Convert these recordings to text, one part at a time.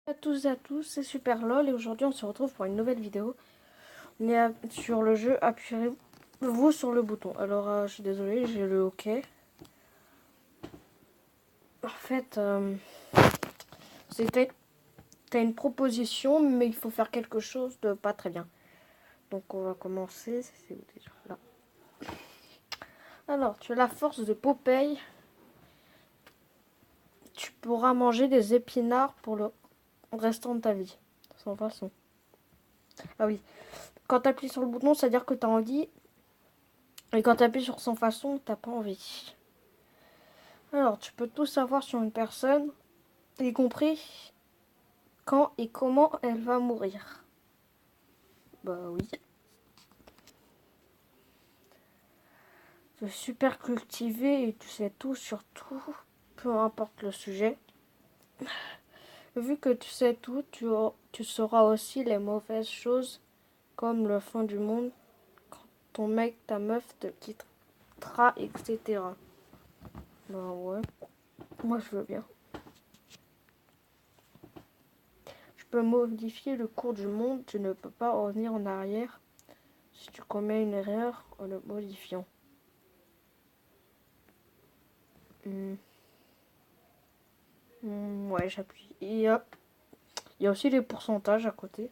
À tous et à tous, c'est Super LOL et aujourd'hui on se retrouve pour une nouvelle vidéo. On est sur le jeu, appuyez-vous sur le bouton. Alors je suis désolée, j'ai le OK. En fait, t'as une proposition, mais il faut faire quelque chose de pas très bien. Donc on va commencer. C'est où déjà là. Alors, tu as la force de Popeye. Tu pourras manger des épinards pour le restant de ta vie. Sans façon. Ah oui. Quand tu appuies sur le bouton, ça veut dire que tu as envie. Et quand tu appuies sur sans façon, t'as pas envie. Alors, tu peux tout savoir sur une personne, y compris quand et comment elle va mourir. Bah oui. Tu es super cultivé et tu sais tout sur tout, peu importe le sujet. Vu que tu sais tout, tu sauras aussi les mauvaises choses, comme le fin du monde, quand ton mec, ta meuf te quittera, etc. Bah ouais, moi je veux bien. Tu peux modifier le cours du monde, tu ne peux pas revenir en arrière si tu commets une erreur en le modifiant. Ouais, j'appuie. Il y a aussi les pourcentages à côté.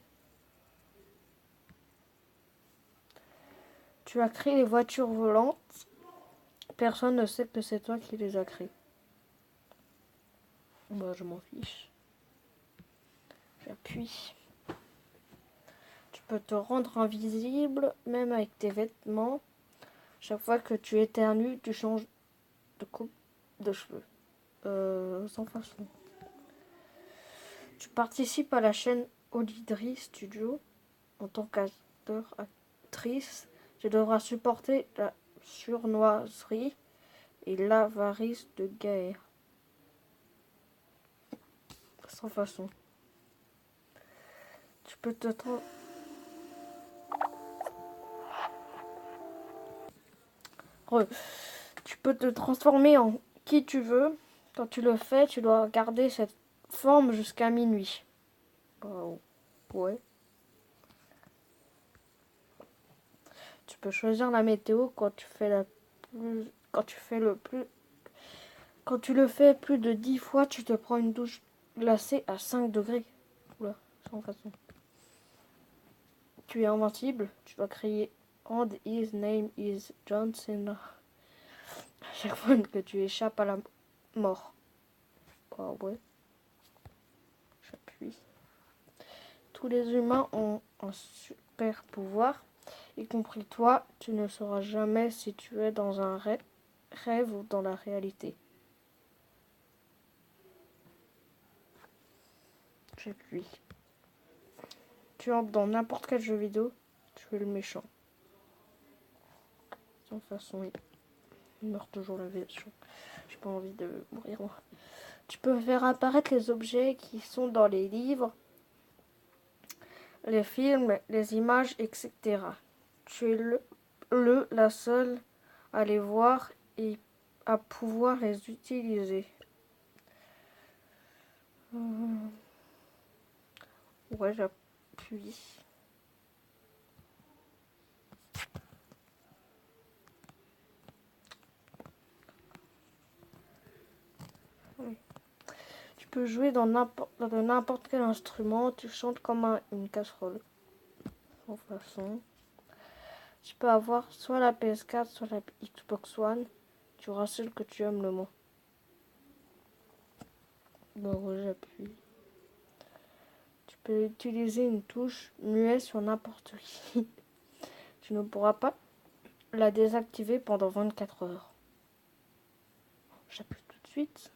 Tu as créé les voitures volantes. Personne ne sait que c'est toi qui les as créées. Bah, je m'en fiche. J'appuie. Tu peux te rendre invisible, même avec tes vêtements. Chaque fois que tu éternues, tu changes de coupe de cheveux. Sans façon. Tu participes à la chaîne Olydri Studio en tant qu'acteur, actrice. Tu devras supporter la surnoiserie et l'avarice de Gaër. Sans façon. Tu peux te tu peux te transformer en qui tu veux. Quand tu le fais, tu dois garder cette forme jusqu'à minuit. Wow. Ouais. Tu peux choisir la météo quand tu fais quand tu le fais plus de 10 fois, tu te prends une douche glacée à 5 degrés. Oula, sans façon. Tu es invincible, tu dois crier And his name is John Cena à chaque fois que tu échappes à la mort. Oh ouais, j'appuie. Tous les humains ont un super pouvoir, y compris toi. Tu ne sauras jamais si tu es dans un rêve ou dans la réalité. J'appuie. Tu entres dans n'importe quel jeu vidéo, tu es le méchant. De toute façon, il meurt toujours la version. J'ai pas envie de mourir moi. Tu peux faire apparaître les objets qui sont dans les livres, les films, les images, etc. Tu es la seule à les voir et à pouvoir les utiliser. Ouais, j'appuie. Oui. Tu peux jouer dans n'importe quel instrument. Tu chantes comme une casserole. Sans façon. Tu peux avoir soit la PS4, soit la Xbox One. Tu auras celle que tu aimes le moins. Bon, ouais, j'appuie. Tu peux utiliser une touche muet sur n'importe qui. Tu ne pourras pas la désactiver pendant 24 heures. J'appuie tout de suite.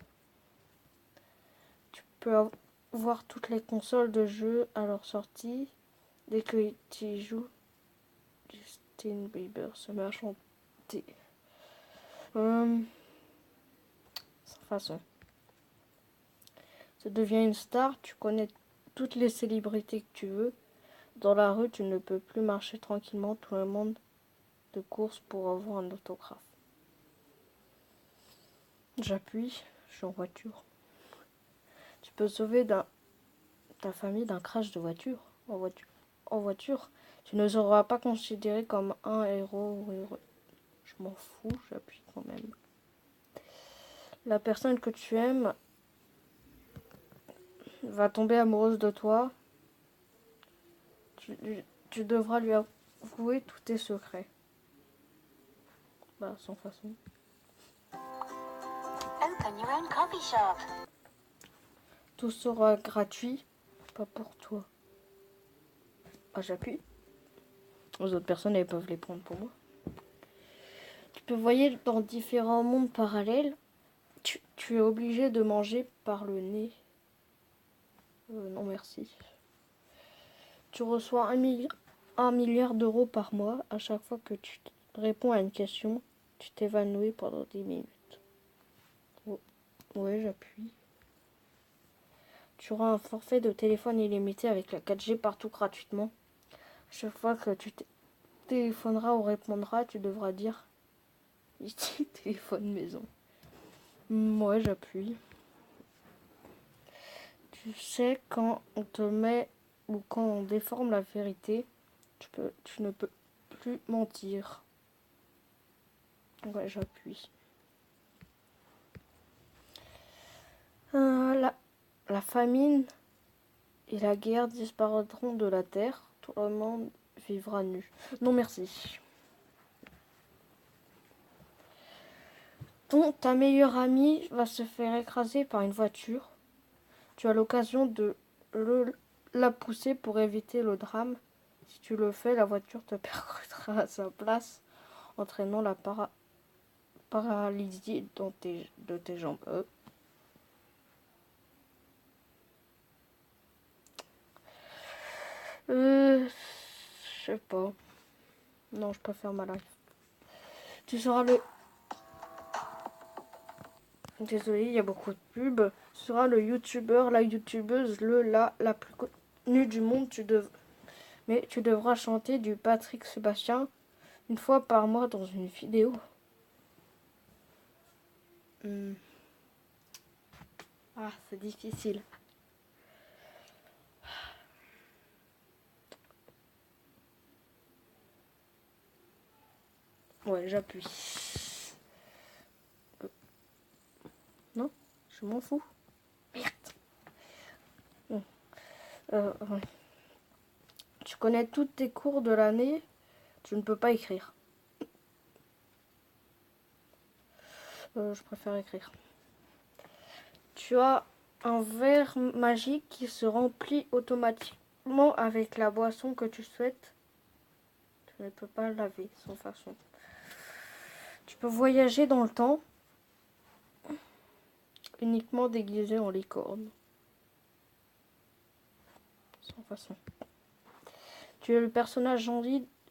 Tu peux voir toutes les consoles de jeux à leur sortie. Dès que tu y joues, Justin Bieber se met à chanter. Sans façon. Tu deviens une star, tu connais toutes les célébrités que tu veux. Dans la rue, tu ne peux plus marcher tranquillement. Tout le monde de course pour avoir un autographe. J'appuie, je suis en voiture. Tu peux sauver ta famille d'un crash de voiture en voiture, tu ne seras pas considéré comme un héros ou héros. Je m'en fous, j'appuie quand même. La personne que tu aimes va tomber amoureuse de toi. Tu devras lui avouer tous tes secrets. Bah, sans façon. Open your own coffee shop. Tout sera gratuit, pas pour toi. Ah, j'appuie. Les autres personnes, elles peuvent les prendre pour moi. Tu peux voyager dans différents mondes parallèles. Tu es obligé de manger par le nez. Non, merci. Tu reçois 1 milliard d'euros par mois. À chaque fois que tu réponds à une question, tu t'évanouis pendant 10 minutes. Oh. Ouais, j'appuie. Tu auras un forfait de téléphone illimité avec la 4G partout gratuitement. Chaque fois que tu téléphoneras ou répondras, tu devras dire ici téléphone maison. Ouais, j'appuie. Tu sais, quand on te met ou quand on déforme la vérité, tu ne peux plus mentir. Ouais, j'appuie. La famine et la guerre disparaîtront de la terre. Tout le monde vivra nu. Non, merci. Ta meilleure amie va se faire écraser par une voiture. Tu as l'occasion de la pousser pour éviter le drame. Si tu le fais, la voiture te percutera à sa place, entraînant la paralysie de tes jambes. Je sais pas. Non, je préfère ma life. Tu seras le... Désolé, il y a beaucoup de pubs. Tu seras le youtubeur, la youtubeuse, la plus connue du monde. Mais tu devras chanter du Patrick Sébastien une fois par mois dans une vidéo. Ah, c'est difficile. Ouais, j'appuie. Non, je m'en fous. Merde. Ouais. Tu connais tous tes cours de l'année, tu ne peux pas écrire. Je préfère écrire. Tu as un verre magique qui se remplit automatiquement avec la boisson que tu souhaites. Tu ne peux pas le laver sans façon. Tu peux voyager dans le temps uniquement déguisé en licorne. Sans façon. Tu es le personnage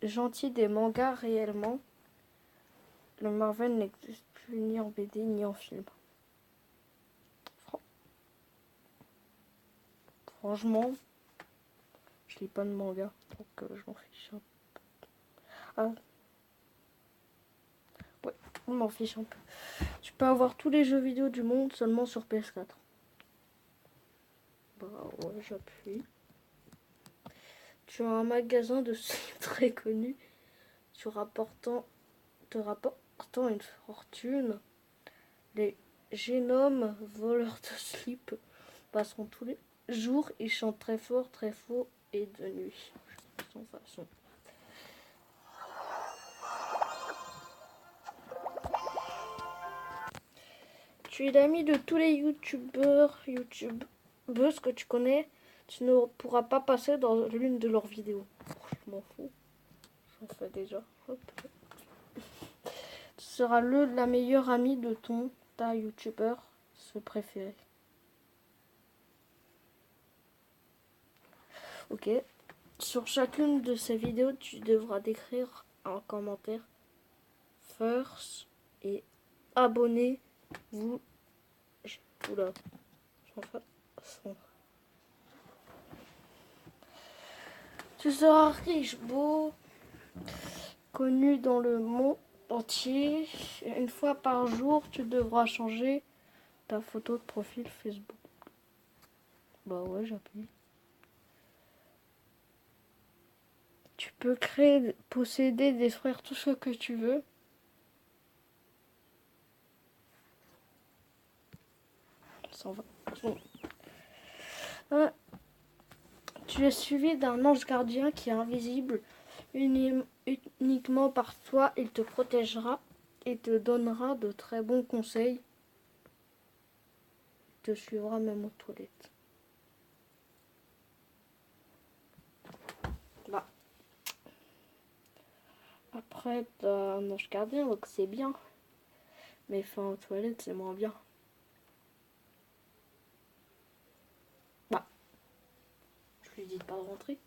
gentil des mangas réellement. Le Marvel n'existe plus ni en BD ni en film. Franchement, je lis pas de manga, donc je m'en fiche un peu. Ah. Ouais, je m'en fiche un peu. Tu peux avoir tous les jeux vidéo du monde seulement sur PS4. Bah ouais, j'appuie. Tu as un magasin de slip très connu te rapportant une fortune. Les génomes voleurs de slip passeront tous les jours. Ils chantent très fort et de nuit. Sans façon. Tu es l'ami de tous les youtubeuses que tu connais. Tu ne pourras pas passer dans l'une de leurs vidéos. Je m'en fous. J'en fais déjà. Hop. Tu seras la meilleure amie de ta youtubeur préféré. Ok. Sur chacune de ces vidéos, tu devras décrire un commentaire. First et abonnez-vous. Oula. Tu seras riche, beau, connu dans le monde entier. Une fois par jour, tu devras changer ta photo de profil Facebook. Bah ouais, j'appuie. peux créer, posséder, détruire tout ce que tu veux. Ça va. Bon. Tu es suivi d'un ange gardien qui est invisible uniquement par toi. Il te protégera et te donnera de très bons conseils. Il te suivra même aux toilettes. Bah. Après, t'as un ange gardien, donc c'est bien. Mais enfin, aux toilettes, c'est moins bien. Bah. Je lui dis pas de rentrer.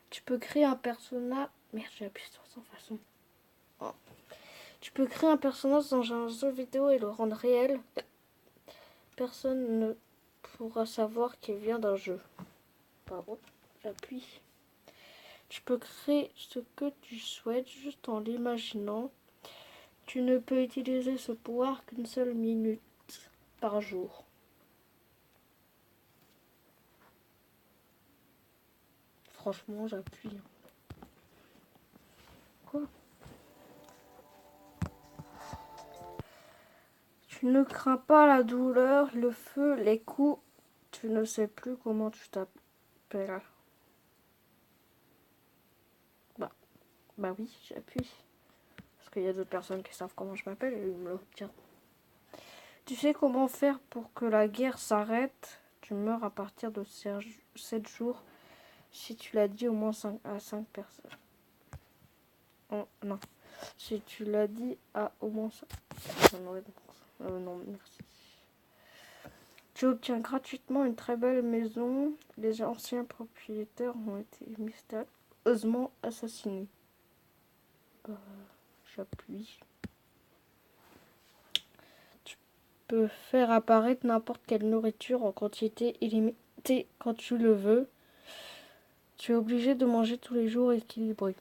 Tu peux créer un personnage... Merde, j'ai appuyé sur sans façon. Oh. Tu peux créer un personnage dans un jeu vidéo et le rendre réel. Personne ne pourra savoir qu'il vient d'un jeu. Pardon, j'appuie. Tu peux créer ce que tu souhaites juste en l'imaginant. Tu ne peux utiliser ce pouvoir qu'une seule minute par jour. Franchement, j'appuie. Quoi ? Tu ne crains pas la douleur, le feu, les coups. Tu ne sais plus comment tu t'appelles. Bah oui, j'appuie. Parce qu'il y a d'autres personnes qui savent comment je m'appelle et ils me le diront. Tu sais comment faire pour que la guerre s'arrête. Tu meurs à partir de 7 jours si tu l'as dit au moins 5 à 5 personnes. Oh, non. Si tu l'as dit à au moins 5 personnes. Non, merci. Tu obtiens gratuitement une très belle maison. Les anciens propriétaires ont été mystérieusement assassinés. J'appuie. Tu peux faire apparaître n'importe quelle nourriture en quantité illimitée quand tu le veux. Tu es obligé de manger tous les jours équilibré.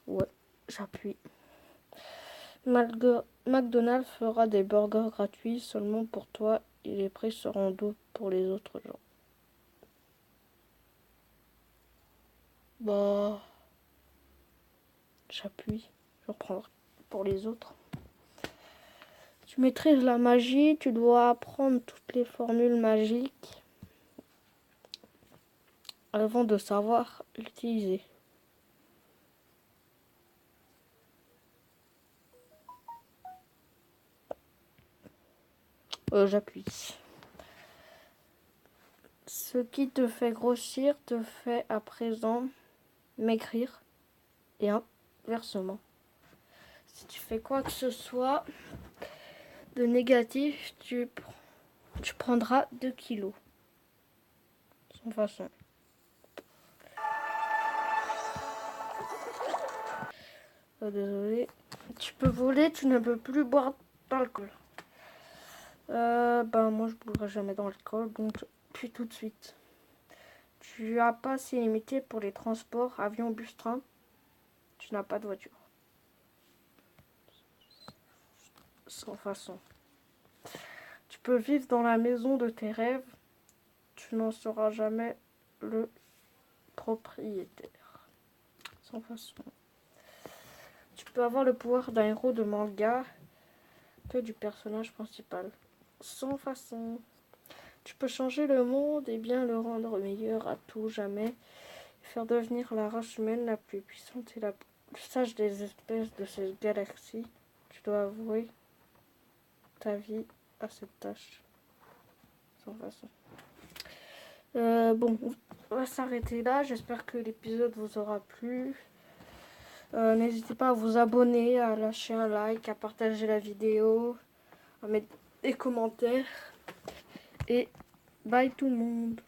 Ouais, j'appuie. McDonald's fera des burgers gratuits seulement pour toi et les prix seront doux pour les autres gens. Bah, j'appuie. Je reprendrai pour les autres. Tu maîtrises la magie, tu dois apprendre toutes les formules magiques avant de savoir l'utiliser. J'appuie. Ce qui te fait grossir te fait à présent maigrir et inversement. Si tu fais quoi que ce soit de négatif, tu prendras 2 kilos. Sans façon. Désolé. Tu peux voler, tu ne peux plus boire d'alcool. Moi je ne boirai jamais d'alcool, donc puis tout de suite. Tu as pas assez limité pour les transports, avion, bus, train. Tu n'as pas de voiture. Sans façon. Tu peux vivre dans la maison de tes rêves. Tu n'en seras jamais le propriétaire. Sans façon. Tu peux avoir le pouvoir d'un héros de manga que du personnage principal. Sans façon. Tu peux changer le monde et bien le rendre meilleur à tout jamais. Faire devenir la race humaine la plus puissante et la plus sage des espèces de cette galaxie. Tu dois avouer ta vie à cette tâche. Sans façon. On va s'arrêter là. J'espère que l'épisode vous aura plu. N'hésitez pas à vous abonner, à lâcher un like, à partager la vidéo, à mettre des commentaires. Et bye tout le monde.